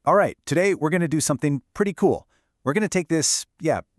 All right, today we're going to do something pretty cool. We're going to take this,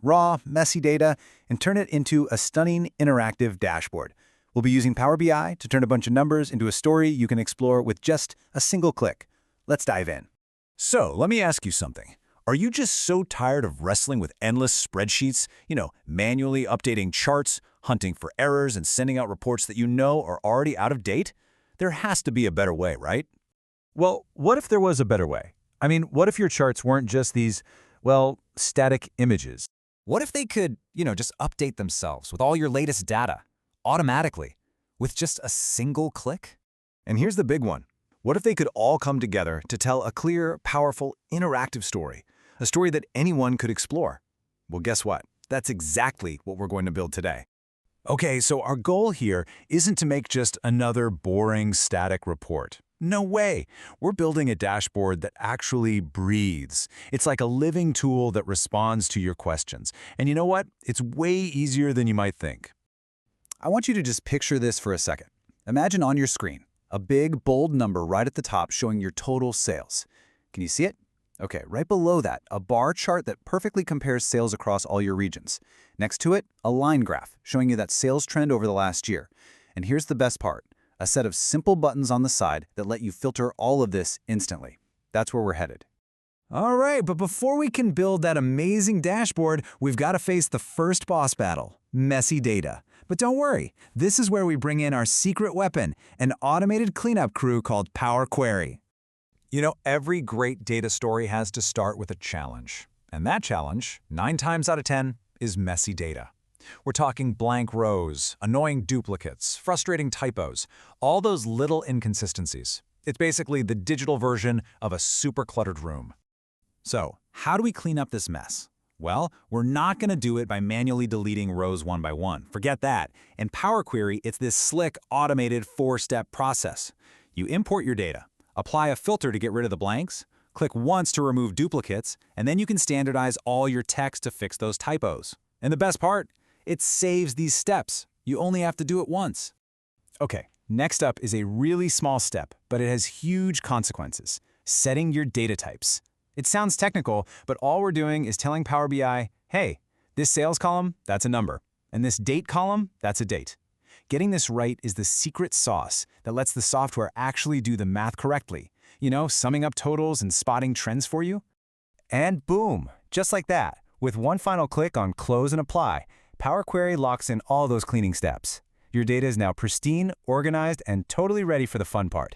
raw, messy data and turn it into a stunning interactive dashboard. We'll be using Power BI to turn a bunch of numbers into a story you can explore with just a single click. Let's dive in. So, let me ask you something. Are you just so tired of wrestling with endless spreadsheets, manually updating charts, hunting for errors, and sending out reports that you know are already out of date? There has to be a better way, right? Well, what if there was a better way? I mean, what if your charts weren't just these, static images? What if they could, just update themselves with all your latest data, automatically, with just a single click? And here's the big one. What if they could all come together to tell a clear, powerful, interactive story? A story that anyone could explore? Well, guess what? That's exactly what we're going to build today. Okay, so our goal here isn't to make just another boring, static report. No way! We're building a dashboard that actually breathes. It's like a living tool that responds to your questions. And you know what? It's way easier than you might think. I want you to just picture this for a second. Imagine on your screen, a big, bold number right at the top showing your total sales. Can you see it? Okay, right below that, a bar chart that perfectly compares sales across all your regions. Next to it, a line graph showing you that sales trend over the last year. And here's the best part. A set of simple buttons on the side that let you filter all of this instantly. That's where we're headed. All right, but before we can build that amazing dashboard, we've got to face the first boss battle, messy data. But don't worry, this is where we bring in our secret weapon, an automated cleanup crew called Power Query. Every great data story has to start with a challenge. And that challenge, 9 times out of 10, is messy data. We're talking blank rows, annoying duplicates, frustrating typos, all those little inconsistencies. It's basically the digital version of a super cluttered room. So, how do we clean up this mess? Well, we're not going to do it by manually deleting rows one by one. Forget that. In Power Query, it's this slick, automated 4-step process. You import your data, apply a filter to get rid of the blanks, click once to remove duplicates, and then you can standardize all your text to fix those typos. And the best part? It saves these steps. You only have to do it once. Okay, next up is a really small step, but it has huge consequences. Setting your data types. It sounds technical, but all we're doing is telling Power BI, hey, this sales column, that's a number, and this date column, that's a date. Getting this right is the secret sauce that lets the software actually do the math correctly. Summing up totals and spotting trends for you. And boom, just like that, with one final click on Close and Apply, Power Query locks in all those cleaning steps. Your data is now pristine, organized, and totally ready for the fun part.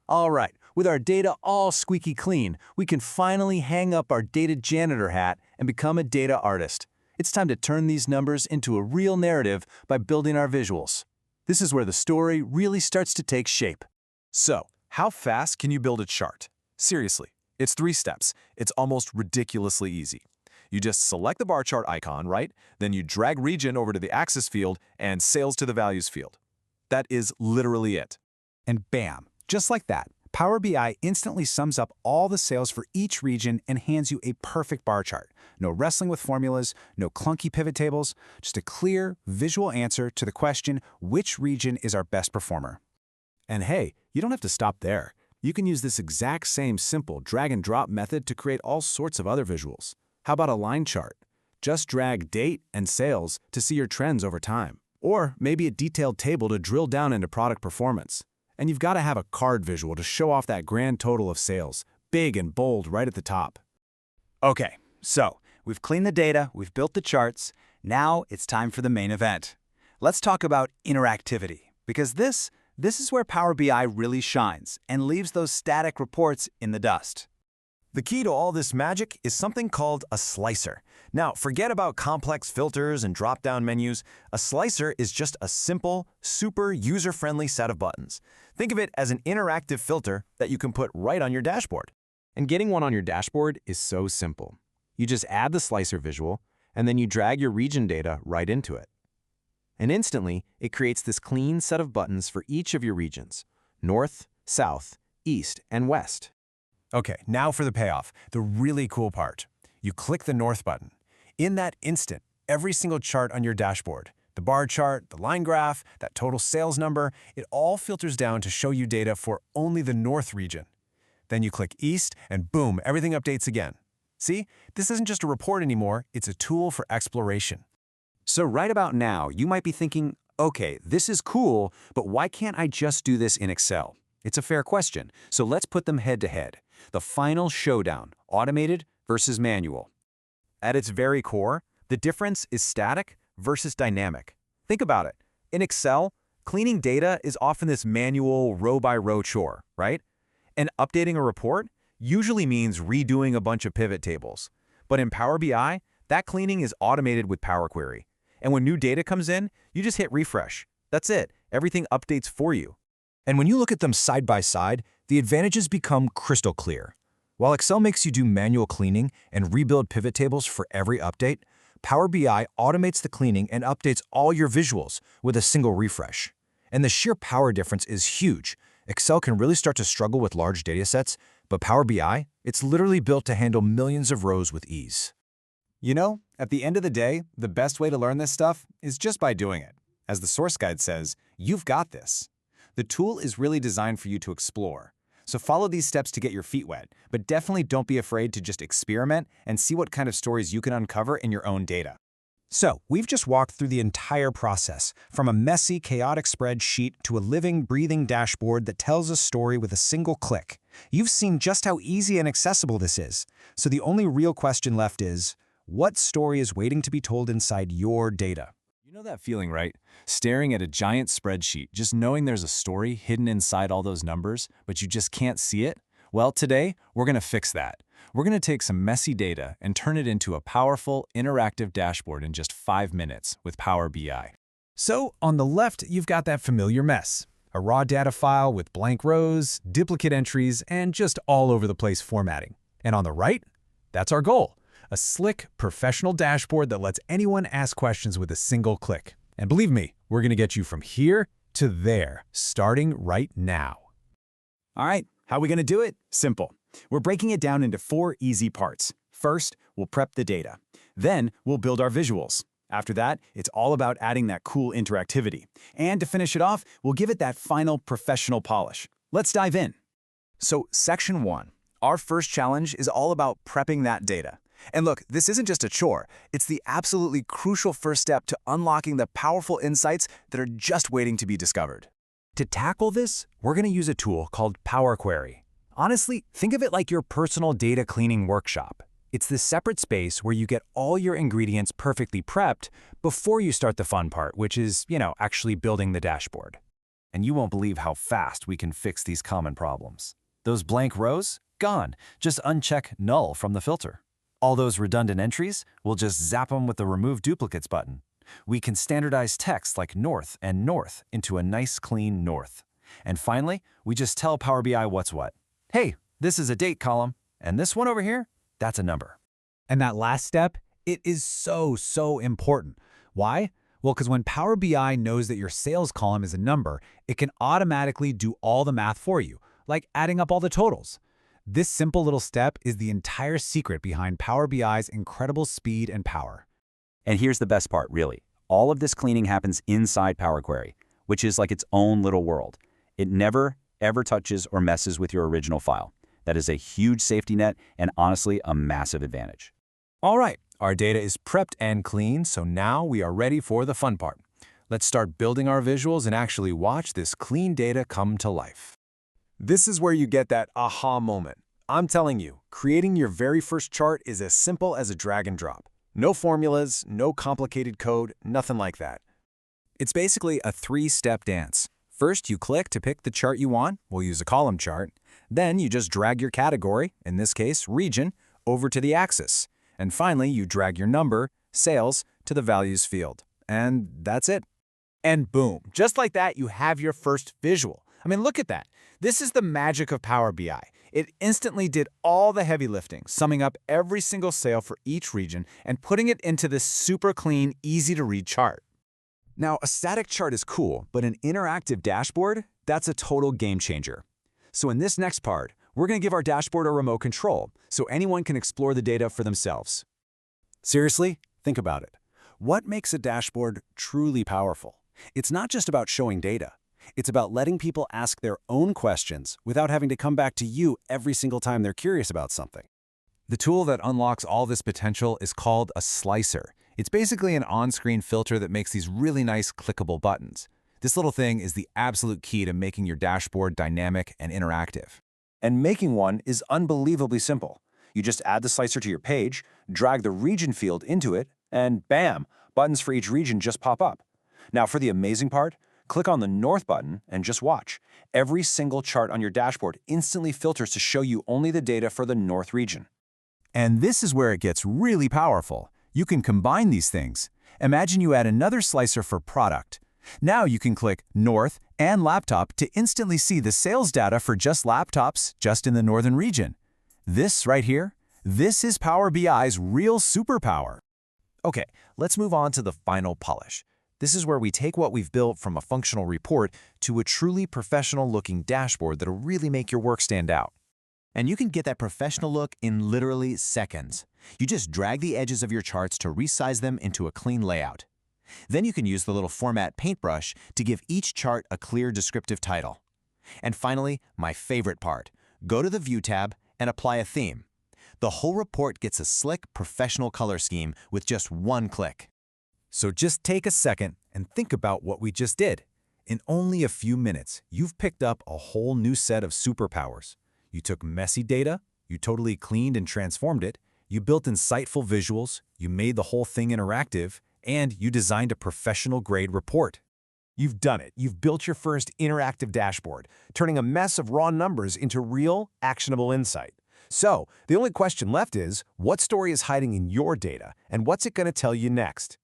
All right, with our data all squeaky clean, we can finally hang up our data janitor hat and become a data artist. It's time to turn these numbers into a real narrative by building our visuals. This is where the story really starts to take shape. So, how fast can you build a chart? Seriously, it's 3 steps. It's almost ridiculously easy. You just select the bar chart icon, right? Then you drag region over to the axis field and sales to the values field. That is literally it. And bam, just like that, Power BI instantly sums up all the sales for each region and hands you a perfect bar chart. No wrestling with formulas, no clunky pivot tables, just a clear, visual answer to the question, which region is our best performer? And hey, you don't have to stop there. You can use this exact same simple drag and drop method to create all sorts of other visuals. How about a line chart? Just drag date and sales to see your trends over time. Or maybe a detailed table to drill down into product performance. And you've got to have a card visual to show off that grand total of sales, big and bold right at the top. Okay, so we've cleaned the data, we've built the charts, now it's time for the main event. Let's talk about interactivity, because this is where Power BI really shines and leaves those static reports in the dust. The key to all this magic is something called a slicer. Now, forget about complex filters and drop-down menus. A slicer is just a simple, super user-friendly set of buttons. Think of it as an interactive filter that you can put right on your dashboard. And getting one on your dashboard is so simple. You just add the slicer visual, and then you drag your region data right into it. And instantly, it creates this clean set of buttons for each of your regions: North, South, East, and West. Okay, now for the payoff, the really cool part. You click the North button. In that instant, every single chart on your dashboard, the bar chart, the line graph, that total sales number, it all filters down to show you data for only the North region. Then you click East, and boom, everything updates again. See, this isn't just a report anymore, it's a tool for exploration. So right about now, you might be thinking, okay, this is cool, but why can't I just do this in Excel? It's a fair question, so let's put them head to head. The final showdown, automated versus manual. At its very core, the difference is static versus dynamic. Think about it. In Excel, cleaning data is often this manual row-by-row chore, right? And updating a report usually means redoing a bunch of pivot tables. But in Power BI, that cleaning is automated with Power Query. And when new data comes in, you just hit refresh. That's it. Everything updates for you. And when you look at them side by side, the advantages become crystal clear. While Excel makes you do manual cleaning and rebuild pivot tables for every update, Power BI automates the cleaning and updates all your visuals with a single refresh. And the sheer power difference is huge. Excel can really start to struggle with large datasets, but Power BI, it's literally built to handle millions of rows with ease. You know, at the end of the day, the best way to learn this stuff is just by doing it. As the source guide says, you've got this. The tool is really designed for you to explore. So follow these steps to get your feet wet, but definitely don't be afraid to just experiment and see what kind of stories you can uncover in your own data. So, we've just walked through the entire process, from a messy, chaotic spreadsheet to a living, breathing dashboard that tells a story with a single click. You've seen just how easy and accessible this is. So the only real question left is, what story is waiting to be told inside your data? You know that feeling, right? Staring at a giant spreadsheet, just knowing there's a story hidden inside all those numbers, but you just can't see it? Well, today, we're going to fix that. We're going to take some messy data and turn it into a powerful, interactive dashboard in just 5 minutes with Power BI. So, on the left, you've got that familiar mess. A raw data file with blank rows, duplicate entries, and just all over the place formatting. And on the right, that's our goal. A slick, professional dashboard that lets anyone ask questions with a single click. And believe me, we're going to get you from here to there, starting right now. All right, how are we going to do it? Simple. We're breaking it down into 4 easy parts. First, we'll prep the data. Then, we'll build our visuals. After that, it's all about adding that cool interactivity. And to finish it off, we'll give it that final professional polish. Let's dive in. So, Section 1. Our first challenge is all about prepping that data. And look, this isn't just a chore. It's the absolutely crucial first step to unlocking the powerful insights that are just waiting to be discovered. To tackle this, we're going to use a tool called Power Query. Honestly, think of it like your personal data cleaning workshop. It's the separate space where you get all your ingredients perfectly prepped before you start the fun part, which is, actually building the dashboard. And you won't believe how fast we can fix these common problems. Those blank rows? Gone. Just uncheck Null from the filter. All those redundant entries, we'll just zap them with the Remove Duplicates button. We can standardize text like North and North into a nice clean North. And finally, we just tell Power BI what's what. Hey, this is a date column, and this one over here, that's a number. And that last step, it is so important. Why? Well, because when Power BI knows that your sales column is a number, it can automatically do all the math for you, like adding up all the totals. This simple little step is the entire secret behind Power BI's incredible speed and power. And here's the best part, really. All of this cleaning happens inside Power Query, which is like its own little world. It never, ever touches or messes with your original file. That is a huge safety net and honestly a massive advantage. All right, our data is prepped and clean, so now we are ready for the fun part. Let's start building our visuals and actually watch this clean data come to life. This is where you get that aha moment. I'm telling you, creating your very first chart is as simple as a drag and drop. No formulas, no complicated code, nothing like that. It's basically a 3-step dance. First, you click to pick the chart you want. We'll use a column chart. Then you just drag your category, in this case, region, over to the axis. And finally, you drag your number, sales, to the values field. And that's it. And boom, just like that, you have your first visual. I mean, look at that. This is the magic of Power BI. It instantly did all the heavy lifting, summing up every single sale for each region and putting it into this super clean, easy-to-read chart. Now, a static chart is cool, but an interactive dashboard, that's a total game changer. So in this next part, we're going to give our dashboard a remote control so anyone can explore the data for themselves. Seriously, think about it. What makes a dashboard truly powerful? It's not just about showing data. It's about letting people ask their own questions without having to come back to you every single time they're curious about something. The tool that unlocks all this potential is called a slicer. It's basically an on-screen filter that makes these really nice clickable buttons. This little thing is the absolute key to making your dashboard dynamic and interactive. And making one is unbelievably simple. You just add the slicer to your page, drag the region field into it, and bam, buttons for each region just pop up. Now for the amazing part, click on the North button and just watch. Every single chart on your dashboard instantly filters to show you only the data for the North region. And this is where it gets really powerful. You can combine these things. Imagine you add another slicer for product. Now you can click North and Laptop to instantly see the sales data for just laptops just in the northern region. This right here, this is Power BI's real superpower. Okay, let's move on to the final polish. This is where we take what we've built from a functional report to a truly professional-looking dashboard that'll really make your work stand out. And you can get that professional look in literally seconds. You just drag the edges of your charts to resize them into a clean layout. Then you can use the little format paintbrush to give each chart a clear descriptive title. And finally, my favorite part, go to the View tab and apply a theme. The whole report gets a slick, professional color scheme with just one click. So just take a second and think about what we just did. In only a few minutes, you've picked up a whole new set of superpowers. You took messy data, you totally cleaned and transformed it, you built insightful visuals, you made the whole thing interactive, and you designed a professional-grade report. You've done it. You've built your first interactive dashboard, turning a mess of raw numbers into real, actionable insight. So, the only question left is, what story is hiding in your data, and what's it going to tell you next?